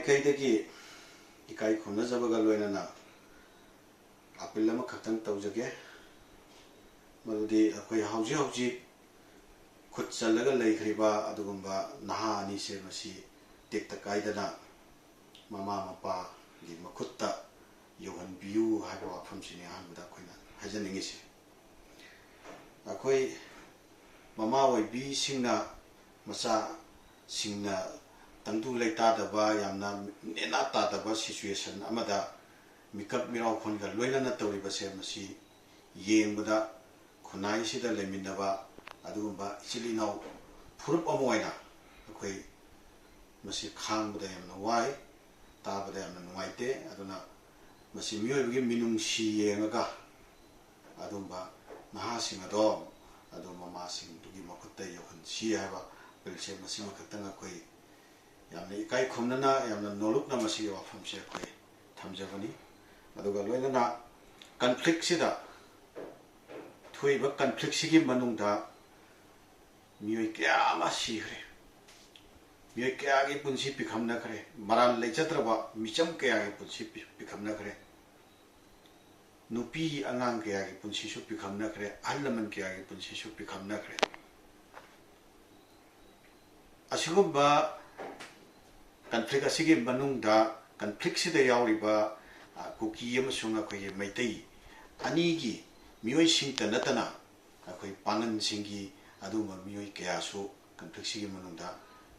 माइकैदगी इकाई खुमनजबगा लोइनना अपील अमा खतंग तौजगे मरुदी अखोय हौजी हौजी खुद चलगा लेखरिबा अदुगुंबा नहा अनि से मसी टेक्ता कायदना ममा मपा गी मखुत्ता योहन बियु हाइबा वाफम सिने अहमदा अखोयना हाजनिंगिसे अखोय ममा ओइबी सिंगना मसा सिंगना तंदु लेतादबा यामना नेना तादबा सिचुएशन अमदा मिकप मिराव खोनगा लोइनना तौरिबसे मसी येंबदा खुनाई सिदा लेमिनबा अदुगुंबा इचिलिनाव फुरुप अमोइना अखोय मसी खांबदा यामना वाई ताबदा यामना नुवाइते अदुना मसी मियोइबगी मिनुंगसी येंगा अदुंबा नहासिंग अदो अदु ममासिंग दुगी मखुत्ता योहन सी हाइबा बिलसे मसी मखतंग अखोय यामना इकाई खुमनना यामना नोलुकना मसी वाफमसे अखोय थमजबनी अदुगा लोइनना कन्फ्लिक्ट सिदा थोइबा कन्फ्लिक्ट सिगी मनुंगदा मियोइ क्या मा सिखरे मियोइ क्या गी पुंसी पिखमना खरे मरान लेचत्रबा मिचम क्या गी पुंसी पिखमना खरे नुपी अंगांग क्या गी पुंसी सु पिखमना खरे अहलमन क्या गी पुंसी सु पिखमना खरे असिगुंबा कन्फ्लिक्ट असिगी मनुंगदा कन्फ्लिक्ट सिदा यावरिबा कुकी अमसुंग अखोय मैतै अनीगी मियोइ सिंगता नतना अखोय पांगन सिंगी अदुमा मियोइ कयासु कन्फ्लिक्ट सिगी मनुंगदा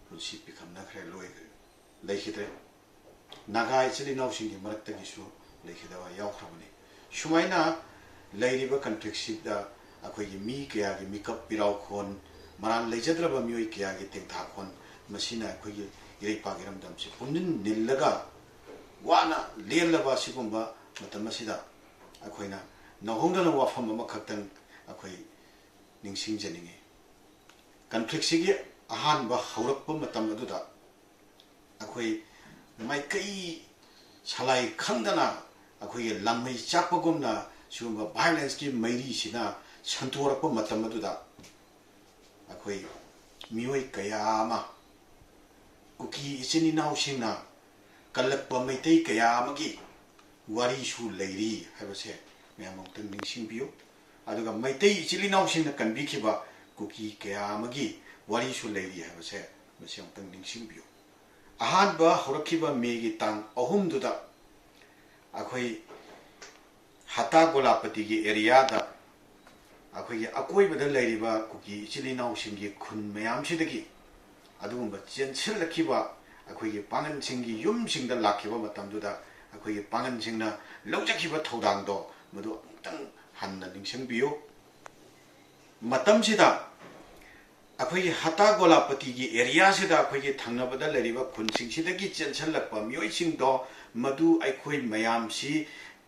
पुंसी पिखमना खरे लोय लेखिद्रे नागा इचली नाउसिंगी मरक्तगिसु लेखिदवा यावख्रबने सुमाइना लैरिबा कन्फ्लिक्ट सिदा अखोयगी मी कयागी मिकप पिराव खोन मरान लेजद्रबा मियोइ कयागी तेंथा खोन मसिना अखोयगी इरेपागिरम दमसे पुनिन निल्लगा वाना लेलबा सिगुंबा मतमसिदा अखोयना नहोंगना वाफम अमा खतंग अखोय निंगसिंग जनिंगे कन्फ्लिक्ट सिगी अहानबा हौरकपा मतम अदुदा अखोय माइकई सलाई खंगदना अखोय लंगमै चापगुमना सिगुंबा वायलेंस की मैरी सिना संतोरकपा मतम अदुदा अखोय मियोइ कयामा cookie इचिनी नाउसिंगना कलक्पा Meitei कयामगी वारीसु Larry हाइबसे मैमोक्तन निंगसिंबियो अदुगा Meitei इचिली नाउसिंगना कनबिखिबा cookie कयामगी वारीसु Larry हाइबसे मसियोक्तन निंगसिंबियो अहानबा हौरखिबा Maggi तांग अहुमदुदा अखोय हता गोलापति की एरियादा अखोय अकोइबदा लैरिबा कुकी इचिली नाउसिंगी खुन मयामसिदगी अदुगुंबा चेनसिलखिबा अखोय पांगन सिंगी युम सिंगदा लाखिबा मतमदुदा अखोय पांगन सिंगना लौजखिबा थौदांदो मदु अमतंग हन्ना निंगसिंबियो मतमसिदा अखोय हता गोलापति की एरिया सिदा अखोय थंगनबदा लैरिबा खुन सिंगसिदगी चेनसलक्पा मियोइ सिंगदो मदु अखोय मयामसि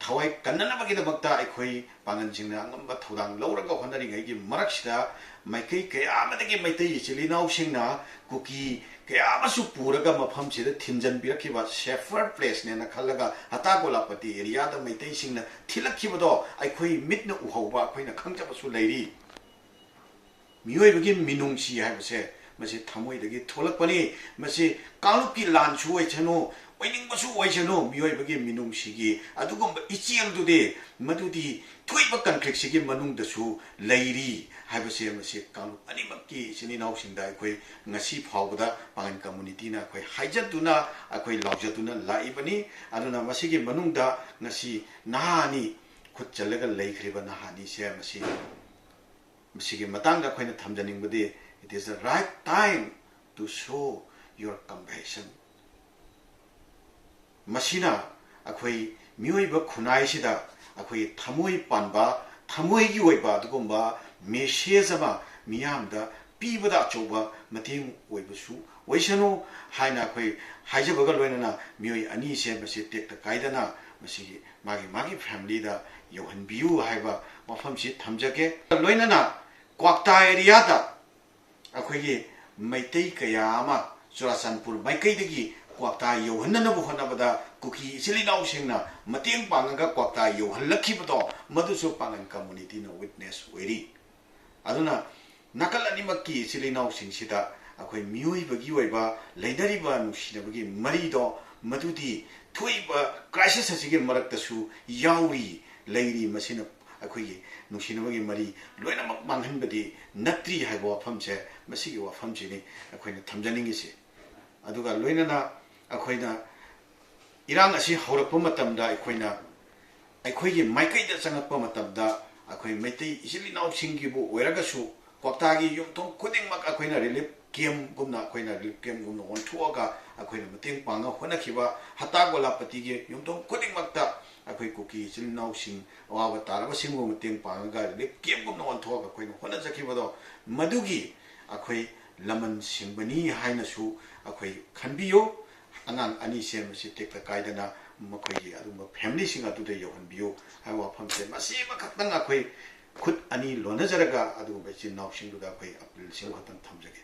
थवाई कन्ननबगिदमक्ता अखोय पांगन सिंगना अंगंबा थौदांग लौरगा होनरिङैगी मरक्सिदा माइकई कयामदगी मैतै इचिलिनाउ सिंगना कुकी कयामसु पुरगा मफम सिदा थिनजनबिरखिबा सेफर प्लेस नेना खल्लगा हता गोलापति एरिया दा मैतै सिंगना थिलखिबदो अखोय मिटना उहौबा अखोयना खंगजबसु लैरी मियोइबगी मिनुंगसी हाइबसे मसे थमोइदगी थोलकपनि मसे कालुकी लानसु ओइछनु ओइनिंगबसु ओइछनु मियोइबगी मिनुंगसीगी अदुगुंबा इचेलदुदे मदुदी थोइबा कन्फ्लिक्टसिगी मनुंगदसु लैरी हाइबसे मसे कालु अनिमक्की सिनिनाउसिंदा अखोय ngasi फावबदा पांगन कम्युनिटीना अखोय हाइजतुना अखोय लाउजतुना लाइबनी अदुना मसिगी मनुंगदा ngasi नाहानी खुद चलगा लैखरिबा नाहानी से मसी मसिगी मतंग अखोयना थमजनिंगबदे it is the right time to show your compassion मसिना अखोय मियोइबा खुनाइसिदा अखोय थमोइ पानबा थमोइगी ओइबा दुगुंबा मेसेज अमा मियामदा पीबदा अचौबा मतेंग ओइबसु ओइसनु हाइना अखोय हाइजबगा लोइनना मियोइ अनि से मसे टेक्ता कायदना मसिगी मागी मागी फैमिली दा योहनबियु हाइबा मफमसि थमजगे लोइनना क्वाक्ता एरिया दा अखोयगी मैतै कयामा चुराचानपुर माइकैदगी क्वाक्ता योहननबु होनबदा कुकी इचिलिनाउ सिंगना मतेंग पांगगा क्वाक्ता योहनलखिबदो मदुसु पांगन कम्युनिटी न विटनेस ओइरी अदुना नकल अनिमक्की इचिलिनाउ सिंगसिदा अखोय मियोइबगी ओइबा लैदरिबा नुसिनबगी मरिदो ꯃꯗꯨꯗꯤ ꯊꯣꯛꯏꯕ ꯀ꯭ꯔꯥꯏꯁꯤꯁ ꯑꯁꯤꯒꯤ ꯃꯔꯛꯇꯁꯨ ꯌꯥꯎꯔꯤ ꯂꯩꯔꯤ ꯃꯁꯤꯅ ꯑꯩꯈꯣꯏꯒꯤ ꯅꯨꯡꯁꯤꯅꯕꯒꯤ ꯃꯔꯤ ꯂꯣꯏꯅꯃꯛ ꯃꯥꯡꯍꯟꯕꯗꯤ ꯅꯠꯇ꯭ꯔꯤ ꯍꯥꯏꯕ ꯋꯥꯐꯝꯁꯦ ꯃꯁꯤꯒꯤ ꯋꯥꯐꯝꯁꯤꯅꯤ ꯑꯩꯈꯣꯏꯅ ꯊꯝꯖꯅꯤꯡꯉꯤꯁꯤ ꯑꯗꯨꯒ ꯂꯣꯏꯅꯅ ꯑꯩꯈꯣꯏꯅ ꯏꯔꯥꯡ ꯑꯁꯤ ꯍꯧꯔꯛꯄ ꯃꯇꯝꯗ ꯑꯩꯈꯣꯏꯒꯤ ꯃꯥꯏꯀꯩꯗ ꯆꯪꯉꯛꯄ ꯃꯇꯝꯗ ꯑꯩꯈꯣꯏ ꯃꯩꯇꯩ ꯏꯆꯤꯜ ꯏꯅꯥꯎꯁꯤꯡꯒꯤꯕꯨ ꯑꯣꯏꯔꯒꯁꯨ ꯀ꯭ꯋꯥꯛꯇꯥꯒꯤ ꯌꯨꯝꯊꯣꯡ ꯈꯨꯗꯤꯡꯃꯛ ꯑꯩꯈꯣꯏꯅ ꯔꯤꯂꯤꯐ ꯀꯦꯝꯞꯒꯨꯝꯅ ꯑꯣꯟꯊꯣꯛꯑꯒ ꯑꯩꯈꯣꯏꯅ ꯃꯇꯦꯡ ꯄꯥꯡꯉ ꯍꯣꯠꯅꯈꯤꯕ ꯍꯇꯥꯒꯣꯂꯥꯄꯇꯤꯒꯤ ꯌꯨꯝꯊꯣꯡ ꯈꯨꯗꯤꯡꯃꯛꯇ ꯑꯩꯈꯣꯏ ꯀꯨꯀꯤ ꯏꯆꯤꯜ ꯏꯅꯥꯎꯁꯤꯡ ꯑꯋꯥꯕ ꯇꯥꯔꯕꯁꯤꯡꯕꯨ ꯃꯇꯦꯡ ꯄꯥꯡꯉꯒ ꯔꯤꯂꯤꯐ ꯀꯦꯝꯞꯒꯨꯝꯅ ꯑꯣꯟꯊꯣꯛꯑꯒ ꯑꯩꯈꯣꯏꯅ ꯍꯣꯠꯅꯖꯈꯤꯕꯗꯣ ꯃꯗꯨꯒꯤ ꯑꯩꯈꯣꯏ ꯂꯃꯟ ꯁꯤꯡꯕꯅꯤ ꯍꯥꯏꯅꯁꯨ ꯑꯩꯈꯣꯏ ꯈꯟꯕꯤꯌꯨ ꯑꯉꯥꯡ ꯑꯅꯤ ꯁꯦꯝꯕꯁꯤ ꯇꯦꯛꯇ ꯀꯥꯏꯗꯅ ꯃꯈꯣꯏꯒꯤ ꯑꯗꯨꯝꯕ ꯐꯦꯃꯤꯂꯤꯁꯤꯡ ꯑꯗꯨꯗ ꯌꯧꯍꯟꯕꯤꯌꯨ ꯍꯥꯏꯕ ꯋꯥꯐꯝꯁꯦ ꯃꯁꯤ ꯑꯃꯈꯛꯇꯪ ꯑꯩꯈꯣꯏ ꯈꯨꯠ ꯑꯅꯤ ꯂꯣꯟꯅꯖꯔꯒ ꯑꯗꯨꯒꯨꯝꯕ ꯏꯆꯤꯜ ꯏꯅꯥꯎꯁꯤꯡꯗꯨꯗ ꯑꯩꯈꯣꯏ ꯑꯄꯤꯜꯁꯤꯡ ꯈꯛꯇꯪ ꯊꯝꯖꯒꯦ